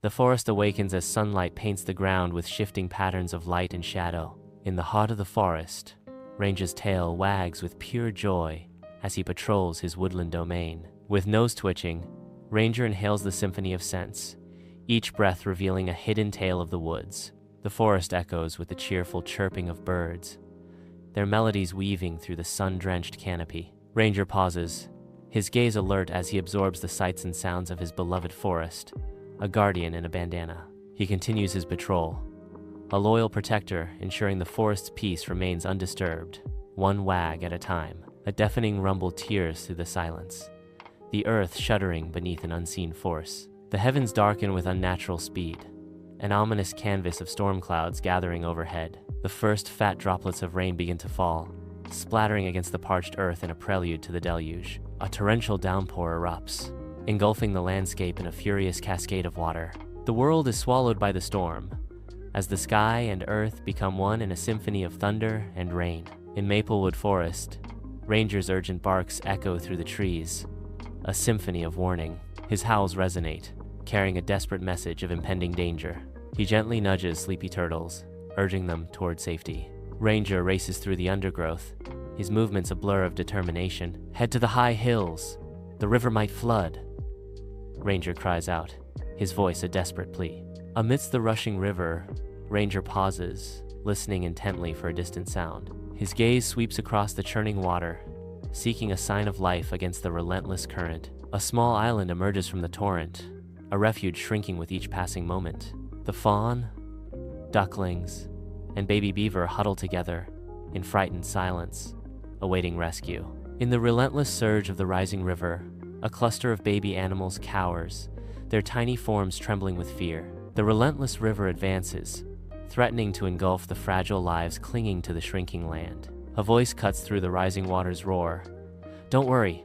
The forest awakens as sunlight paints the ground with shifting patterns of light and shadow. In the heart of the forest, Ranger's tail wags with pure joy as he patrols his woodland domain. With nose twitching, Ranger inhales the symphony of scents, each breath revealing a hidden tale of the woods. The forest echoes with the cheerful chirping of birds, their melodies weaving through the sun-drenched canopy. Ranger pauses, his gaze alert as he absorbs the sights and sounds of his beloved forest, a guardian in a bandana. He continues his patrol, a loyal protector ensuring the forest's peace remains undisturbed. One wag at a time, a deafening rumble tears through the silence, the earth shuddering beneath an unseen force. The heavens darken with unnatural speed, an ominous canvas of storm clouds gathering overhead. The first fat droplets of rain begin to fall, splattering against the parched earth in a prelude to the deluge. A torrential downpour erupts, engulfing the landscape in a furious cascade of water. The world is swallowed by the storm, as the sky and earth become one in a symphony of thunder and rain. In Maplewood Forest, Ranger's urgent barks echo through the trees, a symphony of warning. His howls resonate, carrying a desperate message of impending danger. He gently nudges sleepy turtles, urging them toward safety. Ranger races through the undergrowth, his movements a blur of determination. Head to the high hills. The river might flood. Ranger cries out, his voice a desperate plea. Amidst the rushing river, Ranger pauses, listening intently for a distant sound. His gaze sweeps across the churning water, seeking a sign of life against the relentless current. A small island emerges from the torrent, a refuge shrinking with each passing moment. The fawn, ducklings, and baby beaver huddle together in frightened silence, awaiting rescue. In the relentless surge of the rising river, a cluster of baby animals cowers, their tiny forms trembling with fear. The relentless river advances, threatening to engulf the fragile lives clinging to the shrinking land. A voice cuts through the rising water's roar. Don't worry,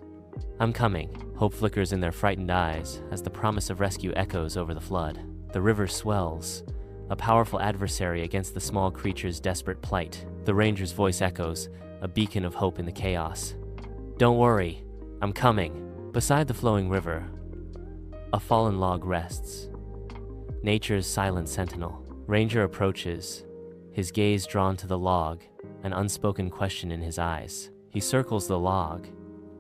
I'm coming. Hope flickers in their frightened eyes as the promise of rescue echoes over the flood. The river swells, a powerful adversary against the small creature's desperate plight. The ranger's voice echoes, a beacon of hope in the chaos. Don't worry, I'm coming. Beside the flowing river, a fallen log rests, nature's silent sentinel. Ranger approaches, his gaze drawn to the log, an unspoken question in his eyes. He circles the log,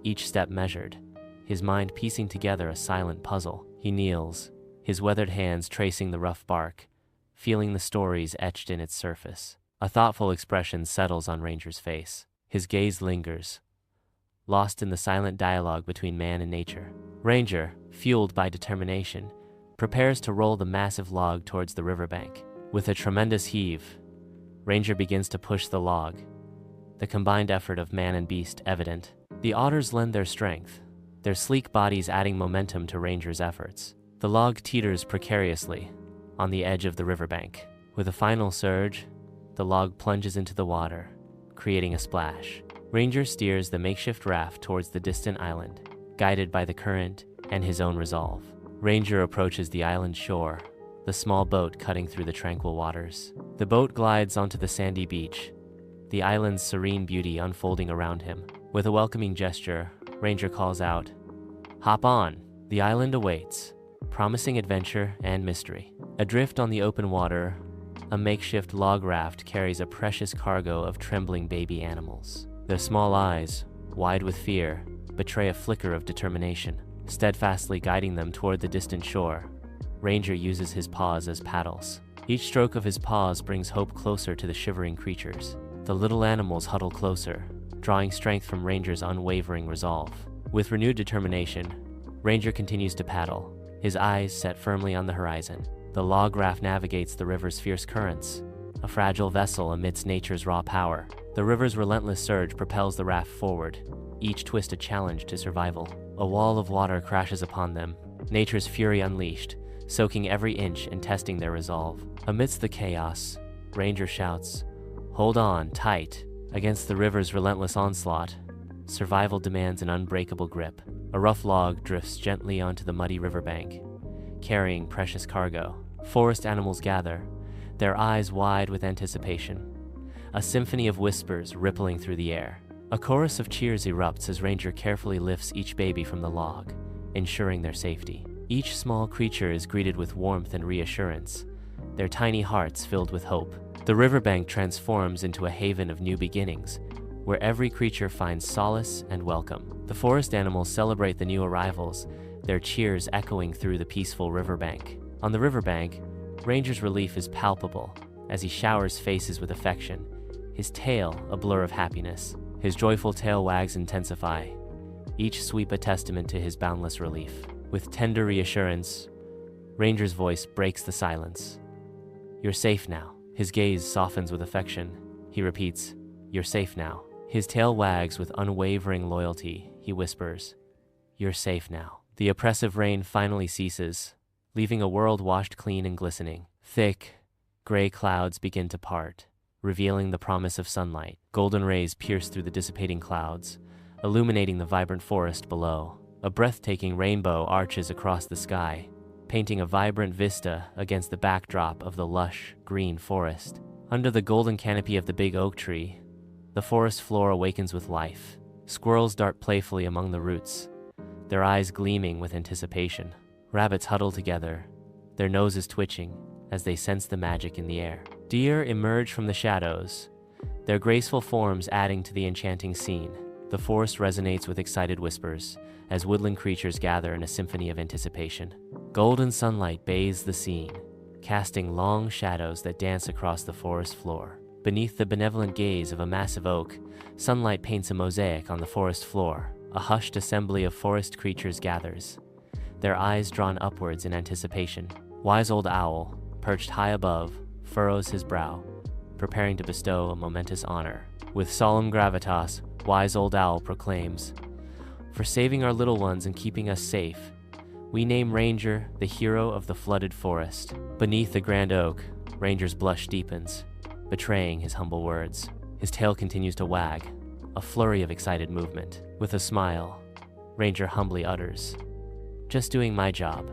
each step measured, his mind piecing together a silent puzzle. He kneels, his weathered hands tracing the rough bark, feeling the stories etched in its surface. A thoughtful expression settles on Ranger's face. His gaze lingers, lost in the silent dialogue between man and nature. Ranger, fueled by determination, prepares to roll the massive log towards the riverbank. With a tremendous heave, Ranger begins to push the log, the combined effort of man and beast evident. The otters lend their strength, their sleek bodies adding momentum to Ranger's efforts. The log teeters precariously on the edge of the riverbank. With a final surge, the log plunges into the water, creating a splash. Ranger steers the makeshift raft towards the distant island, guided by the current and his own resolve. Ranger approaches the island shore, the small boat cutting through the tranquil waters. The boat glides onto the sandy beach, the island's serene beauty unfolding around him. With a welcoming gesture, Ranger calls out, "Hop on." The island awaits, promising adventure and mystery. Adrift on the open water, a makeshift log raft carries a precious cargo of trembling baby animals. Their small eyes, wide with fear, betray a flicker of determination. Steadfastly guiding them toward the distant shore, Ranger uses his paws as paddles. Each stroke of his paws brings hope closer to the shivering creatures. The little animals huddle closer, drawing strength from Ranger's unwavering resolve. With renewed determination, Ranger continues to paddle, his eyes set firmly on the horizon. The log raft navigates the river's fierce currents, a fragile vessel amidst nature's raw power. The river's relentless surge propels the raft forward, each twist a challenge to survival. A wall of water crashes upon them, nature's fury unleashed, soaking every inch and testing their resolve. Amidst the chaos, Ranger shouts, "Hold on, tight." Against the river's relentless onslaught, survival demands an unbreakable grip. A rough log drifts gently onto the muddy riverbank, carrying precious cargo. Forest animals gather, their eyes wide with anticipation. A symphony of whispers rippling through the air. A chorus of cheers erupts as Ranger carefully lifts each baby from the log, ensuring their safety. Each small creature is greeted with warmth and reassurance, their tiny hearts filled with hope. The riverbank transforms into a haven of new beginnings, where every creature finds solace and welcome. The forest animals celebrate the new arrivals, their cheers echoing through the peaceful riverbank. On the riverbank, Ranger's relief is palpable as he showers faces with affection, his tail a blur of happiness. His joyful tail wags intensify, each sweep a testament to his boundless relief. With tender reassurance, Ranger's voice breaks the silence. "You're safe now." His gaze softens with affection. He repeats, "You're safe now." His tail wags with unwavering loyalty. He whispers, "You're safe now." The oppressive rain finally ceases, leaving a world washed clean and glistening. Thick, gray clouds begin to part, revealing the promise of sunlight. Golden rays pierce through the dissipating clouds, illuminating the vibrant forest below. A breathtaking rainbow arches across the sky, painting a vibrant vista against the backdrop of the lush, green forest. Under the golden canopy of the big oak tree, the forest floor awakens with life. Squirrels dart playfully among the roots, their eyes gleaming with anticipation. Rabbits huddle together, their noses twitching as they sense the magic in the air. Deer emerge from the shadows, their graceful forms adding to the enchanting scene. The forest resonates with excited whispers as woodland creatures gather in a symphony of anticipation. Golden sunlight bathes the scene, casting long shadows that dance across the forest floor. Beneath the benevolent gaze of a massive oak, sunlight paints a mosaic on the forest floor. A hushed assembly of forest creatures gathers, their eyes drawn upwards in anticipation. Wise Old Owl, perched high above, furrows his brow, preparing to bestow a momentous honor. With solemn gravitas, Wise Old Owl proclaims, "For saving our little ones and keeping us safe, we name Ranger the hero of the flooded forest." Beneath the grand oak, Ranger's blush deepens, betraying his humble words. His tail continues to wag, a flurry of excited movement. With a smile, Ranger humbly utters, "Just doing my job."